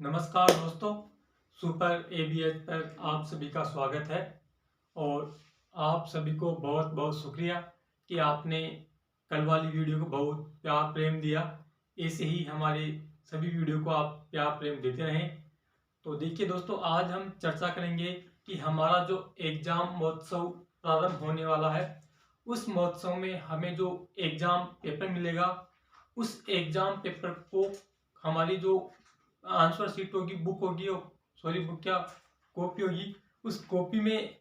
नमस्कार दोस्तों, super ABH पर आप सभी का स्वागत है। और आप सभी को बहुत बहुत शुक्रिया कि आपने कल वाली वीडियो को बहुत प्यार प्रेम दिया। ऐसे ही हमारे सभी वीडियो को आप प्यार प्रेम देते रहें। तो देखिए दोस्तों, आज हम चर्चा करेंगे कि हमारा जो एग्जाम महोत्सव प्रारंभ होने वाला है, उस महोत्सव में हमें जो एग्जाम पेपर मिलेगा, उस एग्जाम पेपर को हमारी जो आंसर शीट होगी, बुक होगी, सॉरी बुक क्या, कॉपी होगी, उस कॉपी में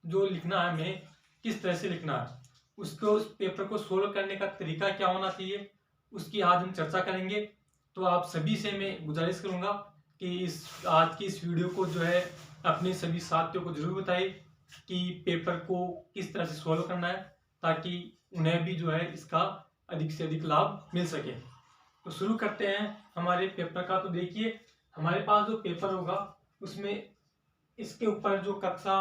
जो लिखना है हमें, किस तरह से लिखना है, उसको उस पेपर को सोल्व करने का तरीका क्या होना चाहिए, उसकी आज हम चर्चा करेंगे। तो आप सभी से मैं गुजारिश करूंगा कि आज की इस वीडियो को जो है अपने सभी साथियों को जरूर बताइए कि पेपर को किस तरह से सोल्व करना है, ताकि उन्हें भी जो है इसका अधिक से अधिक लाभ मिल सके। तो शुरू करते हैं हमारे पेपर का। तो देखिए, हमारे पास जो पेपर होगा उसमें इसके ऊपर जो कक्षा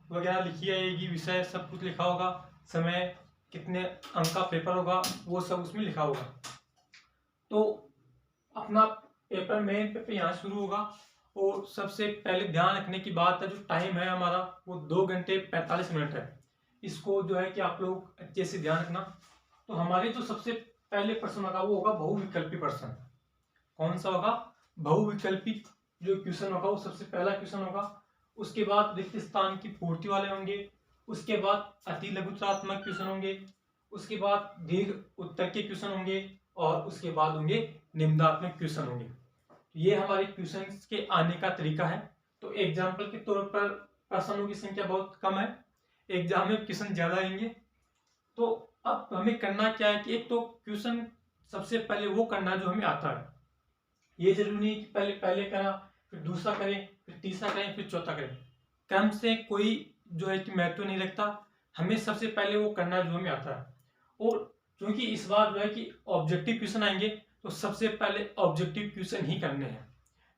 वगैरह लिखी जाएगी, विषय सब कुछ लिखा होगा, समय, कितने अंक का पेपर होगा, वो सब उसमें लिखा होगा। तो अपना पेपर, मेन पेपर यहाँ शुरू होगा। और सबसे पहले ध्यान रखने की बात है, जो टाइम है हमारा वो 2 घंटे 45 मिनट है। इसको जो है कि आप लोग अच्छे से ध्यान रखना। तो हमारे जो सबसे पहले प्रश्न होगा वो होगा बहुविकल्पी प्रश्न। कौन सा होगा? बहुविकल्पी जो क्वेश्चन होगा वो सबसे पहला क्वेश्चन होगा। उसके बाद रिक्त स्थान की पूर्ति वाले होंगे। उसके बाद अति लघुत्तरात्मक क्वेश्चन होंगे। उसके बाद दीर्घ उत्तर के क्वेश्चन होंगे। और उसके बाद होंगे निम्नात्मक क्वेश्चन होंगे। ये हमारे क्वेश्चन के आने का तरीका है। तो एग्जाम्पल के तौर पर प्रश्नों की संख्या बहुत कम है, एग्जाम में क्वेश्चन ज्यादा आएंगे। तो अब हमें करना क्या है कि एक तो क्वेश्चन सबसे पहले वो करना जो हमें आता है। ये जरूरी नहीं कि पहले पहले करा, फिर दूसरा करें, फिर तीसरा करें, फिर चौथा करें। क्रम से कोई जो है कि महत्व नहीं रखता। हमें सबसे पहले वो करना जो हमें आता है। और क्योंकि इस बार जो है कि ऑब्जेक्टिव क्वेश्चन आएंगे, तो सबसे पहले ऑब्जेक्टिव क्वेश्चन ही करने हैं।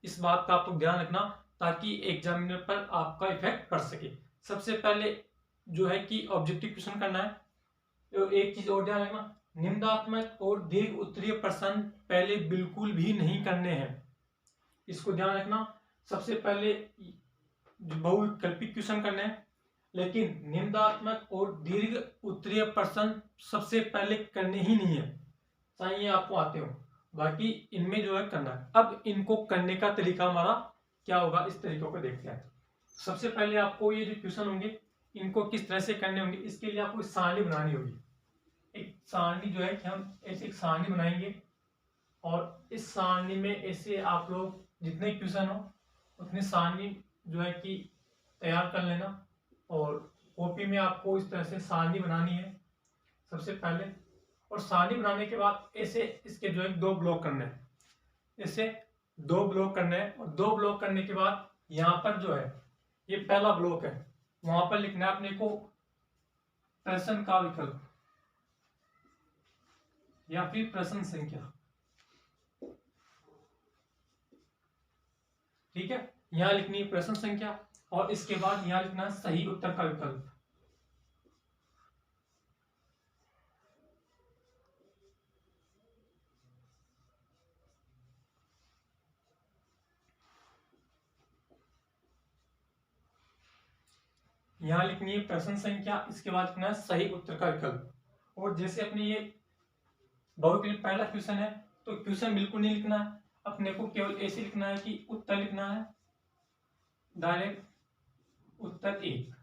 इस बात का आप लोग ध्यान रखना, ताकि एग्जामिनर पर आपका इफेक्ट पड़ सके। सबसे पहले जो है कि ऑब्जेक्टिव क्वेश्चन करना है। तो एक चीज और ध्यान रखना, निम्नात्मक और दीर्घ उत्तरीय प्रश्न पहले बिल्कुल भी नहीं करने हैं। इसको ध्यान रखना। सबसे पहले बहुविकल्पी क्वेश्चन करने हैं, लेकिन निम्नात्मक और दीर्घ उत्तरीय प्रश्न सबसे पहले करने ही नहीं है, चाहे ये आपको आते हो। बाकी इनमें जो है करना है। अब इनको करने का तरीका हमारा क्या होगा, इस तरीकों को देखते हैं। सबसे पहले आपको ये जो क्वेश्चन होंगे इनको किस तरह से करने होंगे, इसके लिए आपको सारणी बनानी होगी। एक सारणी जो है कि हम ऐसे एक सारणी बनाएंगे, और इस सारणी में ऐसे आप लोग जितने क्वेश्चन हो उतनी सारणी जो है कि तैयार कर लेना। और कॉपी में आपको इस तरह से सारणी बनानी है सबसे पहले। और सारणी बनाने के बाद ऐसे इसके जो है 2 ब्लॉक करने हैं, ऐसे 2 ब्लॉक करने हैं। और 2 ब्लॉक करने के बाद यहाँ पर जो है, ये पहला ब्लॉक है, वहां पर लिखना है अपने को प्रश्न का विकल्प या फिर प्रश्न संख्या। ठीक है, यहां लिखनी है प्रश्न संख्या, और इसके बाद यहां लिखना है सही उत्तर का विकल्प। यहां लिखनी है प्रश्न संख्या, इसके बाद लिखना है सही उत्तर का विकल्प। और जैसे अपने ये बहुविकल्प पहला क्वेश्चन है, तो क्वेश्चन बिल्कुल नहीं लिखना है, अपने को केवल ऐसे लिखना है कि उत्तर लिखना है, डायरेक्ट उत्तर 1।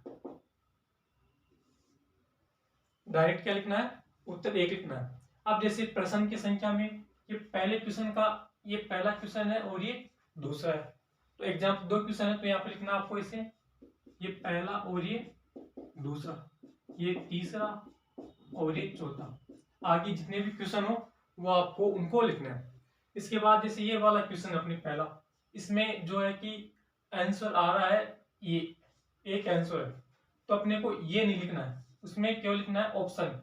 डायरेक्ट क्या लिखना है, उत्तर 1 लिखना है। अब जैसे प्रश्न की संख्या में ये पहले क्वेश्चन का ये पहला क्वेश्चन है और ये दूसरा है। तो एग्जाम्पल 2 क्वेश्चन है, तो यहाँ पे लिखना आपको ऐसे, ये पहला और ये दूसरा, ये तीसरा और ये चौथा। आगे जितने भी क्वेश्चन हो वो आपको उनको लिखना है। इसके बाद जैसे ये वाला क्वेश्चन अपने पहला, इसमें जो है कि आंसर आ रहा है, ये एक आंसर है, तो अपने को ये नहीं लिखना है, उसमें केवल लिखना है ऑप्शन।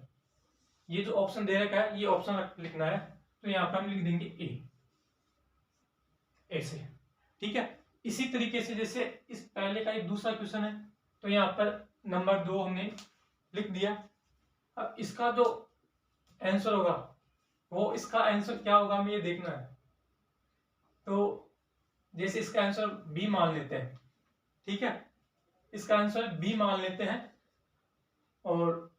ये जो ऑप्शन दे रखा है ये ऑप्शन लिखना है, तो यहाँ पर हम लिख देंगे ए, ऐसे। ठीक है, इसी तरीके से जैसे इस पहले का एक दूसरा क्वेश्चन है, तो यहाँ पर नंबर 2 हमने लिख दिया। अब इसका जो आंसर होगा वो, इसका आंसर क्या होगा हमें ये देखना है। तो जैसे इसका आंसर बी मान लेते हैं, ठीक है, इसका आंसर बी मान लेते हैं, और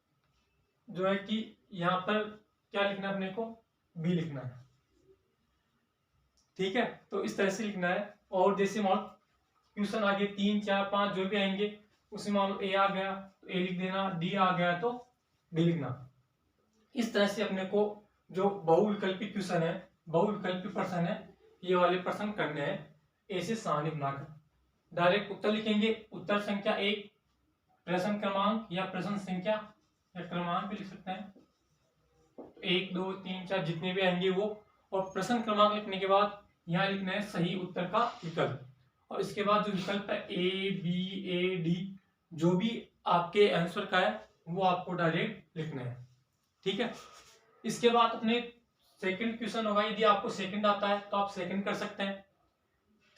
जो है कि यहाँ पर क्या लिखना है, अपने को बी लिखना है, ठीक है। तो इस तरह से लिखना है। और जैसे मान क्वेश्चन आगे 3 4 5 जो भी आएंगे, उसमें मान लो ए आ गया तो ए लिख देना, डी आ गया तो डी लिखना। इस तरह से अपने को जो बहुविकल्पी क्वेश्चन है, बहुविकल्पी प्रश्न है, ये वाले प्रश्न करने हैं ऐसे सारणी बनाकर। डायरेक्ट उत्तर लिखेंगे, उत्तर संख्या 1, प्रश्न क्रमांक या प्रश्न संख्या या क्रमांक भी लिख सकते हैं, 1 2 3 4 जितने भी आएंगे वो, और प्रश्न क्रमांक लिखने के बाद यहाँ लिखना है सही उत्तर का विकल्प, और इसके बाद जो विकल्प है ए बी ए डी जो भी आपके आंसर का है वो आपको डायरेक्ट लिखना है, ठीक है। इसके बाद अपने सेकंड क्वेश्चन होगा, यदि आपको सेकंड आता है तो आप सेकंड कर सकते हैं,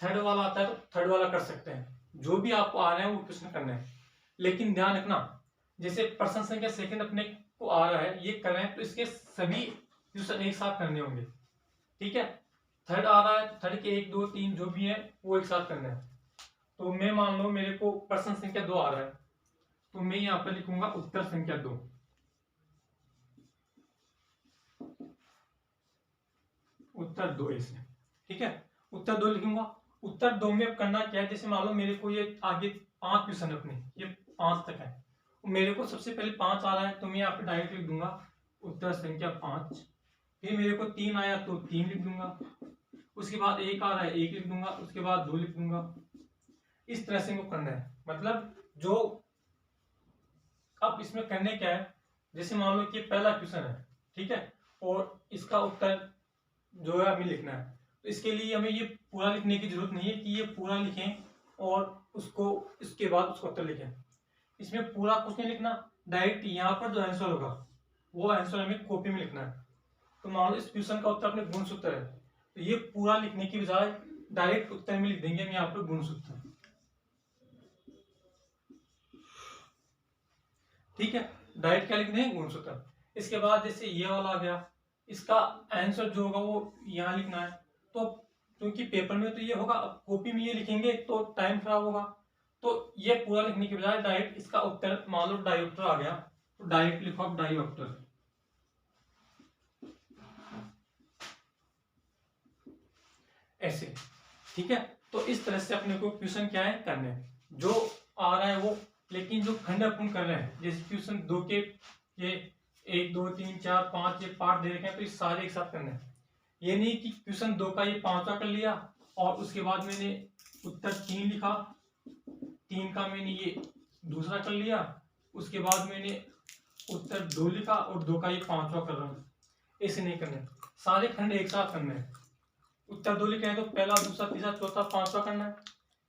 थर्ड वाला आता है तो थर्ड वाला कर सकते हैं, जो भी आपको आ रहा है वो क्वेश्चन करना है। लेकिन ध्यान रखना, जैसे प्रश्न संख्या सेकंड अपने को आ रहा है, ये कर रहे हैं तो इसके सभी क्वेश्चन एक साथ करने होंगे, ठीक है। थर्ड आ रहा है, थर्ड के 1 2 3 जो भी है वो एक साथ करना है। तो मैं मान लो मेरे को प्रश्न संख्या 2 आ रहा है, तो मैं यहाँ पर लिखूंगा उत्तर संख्या 2, उत्तर 2 ऐसे, ठीक है, उत्तर 2 लिखूंगा। उत्तर 2 में अब करना क्या है, जैसे मान लो मेरे को ये आगे 5 क्वेश्चन अपने, ये 5 तक है, मेरे को सबसे पहले 5 आ रहा है तो मैं यहाँ पे डायरेक्ट लिख दूंगा उत्तर संख्या 5। फिर मेरे को 3 आया तो 3 लिख दूंगा, उसके बाद 1 आ रहा है 1 लिख दूंगा, उसके बाद 2 लिख दूंगा। इस तरह से इनको करना है। मतलब जो अब इसमें करने क्या है, जैसे मान लो कि पहला क्वेश्चन है, ठीक है, और इसका उत्तर जो है हमें लिखना है, तो इसके लिए हमें ये पूरा लिखने की जरूरत नहीं है कि ये पूरा लिखें और उसको इसके बाद उसका उत्तर लिखें। इसमें पूरा कुछ नहीं लिखना, डायरेक्ट यहाँ पर जो आंसर होगा वो आंसर हमें कॉपी में लिखना है। तो मान लो इस क्वेश्चन का उत्तर अपने गुणसूत्र है, तो ये पूरा लिखने की बजाय डायरेक्ट उत्तर में लिख देंगे हम यहाँ पर गुणसूत्र, ठीक है, डायरेक्ट क्या लिख देंगे गुणसूत्र। इसके बाद जैसे ये वाला आ गया, इसका आंसर जो होगा वो यहाँ लिखना है। तो क्योंकि पेपर में तो ये होगा, अब कॉपी में ये लिखेंगे तो टाइम खराब होगा, तो ये पूरा लिखने के बजाय डायरेक्ट इसका उत्तर, मान लो डायोप्टर आ गया तो डायरेक्ट लिखो आप डायोप्टर, ऐसे, ठीक है। तो इस तरह से अपने को क्वेश्चन क्या है करने हैं, जो आ रहा है वो। लेकिन जो खंड अपन कर रहे हैं, जैसे क्वेश्चन 2 के ये 1 2 3 4 5 ये पार्ट दे रखे हैं, तो ये सारे एक साथ करने हैं। ये नहीं कि क्वेश्चन 2 का ये 5वां कर लिया और उसके बाद मैंने उत्तर 3 लिखा, 3 का मैंने ये दूसरा कर लिया, उसके बाद मैंने उत्तर 2 लिखा और 2 का ये 5वां कर रहा हूँ। ऐसे नहीं करने, सारे खंड एक साथ करने हैं। उत्तर 2 लिखे हैं तो पहला दूसरा तीसरा चौथा 5वां करना है,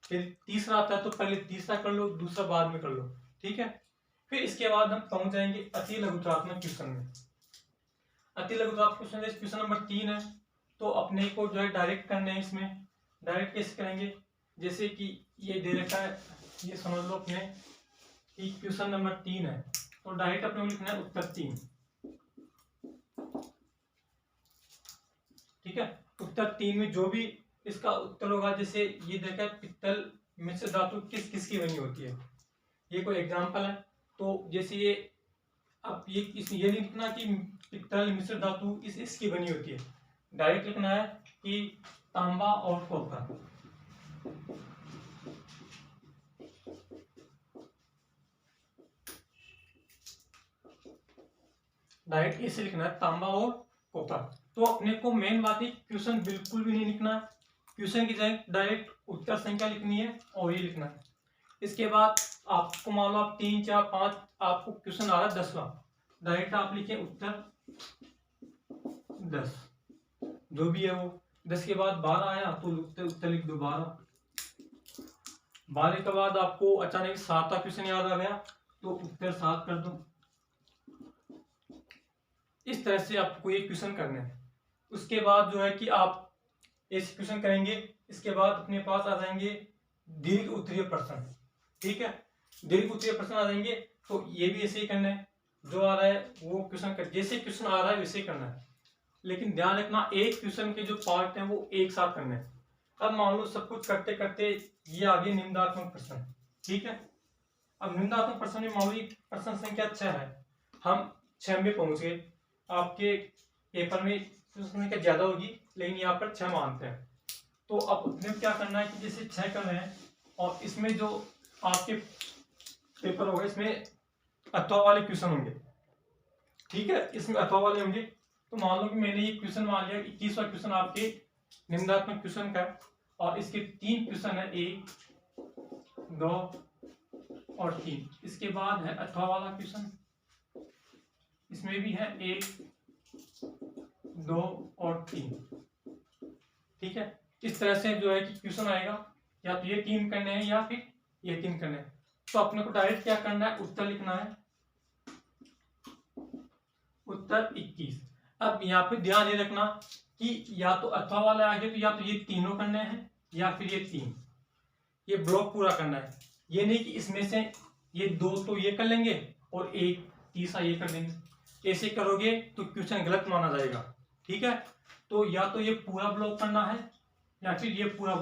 फिर तीसरा आता है तो पहले तीसरा कर लो, दूसरा बाद में कर लो, ठीक है। फिर इसके बाद हम पहुंच जाएंगे अति लघुत्रात्मक क्वेश्चन में। अति लघुत्रात्मक क्वेश्चन जैसे क्वेश्चन नंबर 3 है, तो अपने को जो है डायरेक्ट करने हैं। इसमें डायरेक्ट कैसे करेंगे, जैसे कि ये दे रखा है, ये समझ लो अपने कि क्वेश्चन नंबर 3 है, तो डायरेक्ट अपने को लिखना है उत्तर 3, ठीक है। उत्तर 3 में जो भी इसका उत्तर होगा, जैसे ये देखा पित्तल मिश्र धातु किस किस की बनी होती है, ये कोई एग्जांपल है। तो जैसे ये अब ये नहीं लिखना कि पित्तल मिश्र धातु इसकी बनी होती है, डायरेक्ट लिखना है कि तांबा और कॉपर, डायरेक्ट इसे लिखना है तांबा और कॉपर। तो अपने को मेन बात है क्वेश्चन बिल्कुल भी नहीं लिखना, क्वेश्चन की जगह डायरेक्ट उत्तर संख्या लिखनी है और ये लिखना है। इसके बाद आपको मान लो आप 3 4 5 आपको क्वेश्चन आ रहा है 10वां, डायरेक्ट आप लिखें उत्तर 10, जो भी है वो। 10 के बाद 12 आया तो उत्तर लिख दो 12, 12 के बाद आपको अचानक 7वां क्वेश्चन याद आ गया तो उत्तर 7 कर दो। इस तरह से आपको ये क्वेश्चन करने हैं। उसके बाद जो है कि आप ऐसे क्वेश्चन करेंगे, इसके बाद अपने पास आ जाएंगे दीर्घ उत्तरीय प्रश्न, ठीक है। दीर्घ उत्तरीय प्रश्न आ जाएंगे तो ये भी ऐसे ही करना है, जो आ रहा है वो क्वेश्चन कर, जैसे क्वेश्चन आ रहा है वैसे ही करना है। लेकिन ध्यान रखना एक क्वेश्चन के जो पार्ट हैं वो एक साथ करने हैं। अब मान लो सब कुछ करते करते ये आ गए निम्नात्मक प्रश्न। ठीक है, अब निम्नात्मक प्रश्न में मान लो प्रश्न संख्या 6 है, हम 6 में पहुंच गए। आपके पेपर में प्रश्न संख्या ज्यादा होगी लेकिन यहाँ पर 6 मानते हैं। तो अब उसमें क्या करना है कि जैसे 6 कर रहे हैं और इसमें जो आपके पेपर होगा इसमें अथवा वाले क्वेश्चन होंगे। ठीक है, इसमें अथवा वाले होंगे। तो मान लो कि मैंने ये क्वेश्चन मान लिया 21वां क्वेश्चन आपके निम्नात्मक क्वेश्चन का, और इसके 3 क्वेश्चन है, 1 2 और 3। इसके बाद है अथवा वाला क्वेश्चन, इसमें भी है 1 2 और 3। ठीक है, इस तरह से जो है कि क्वेश्चन आएगा, या तो ये 3 करने हैं या फिर ये 3 करने हैं। तो अपने को डायरेक्ट क्या करना है, उत्तर लिखना है, उत्तर 21। अब यहाँ पे ध्यान ये रखना कि या तो अथवा वाला आ गया तो या तो ये तीनों करने हैं या फिर ये 3, ये ब्लॉक पूरा करना है। ये नहीं कि इसमें से ये 2 तो ये कर लेंगे और एक तीसरा ये कर देंगे। ऐसे करोगे तो क्वेश्चन गलत माना जाएगा। ठीक है, तो या तो ये पूरा ब्लॉक करना है या फिर ये पूरा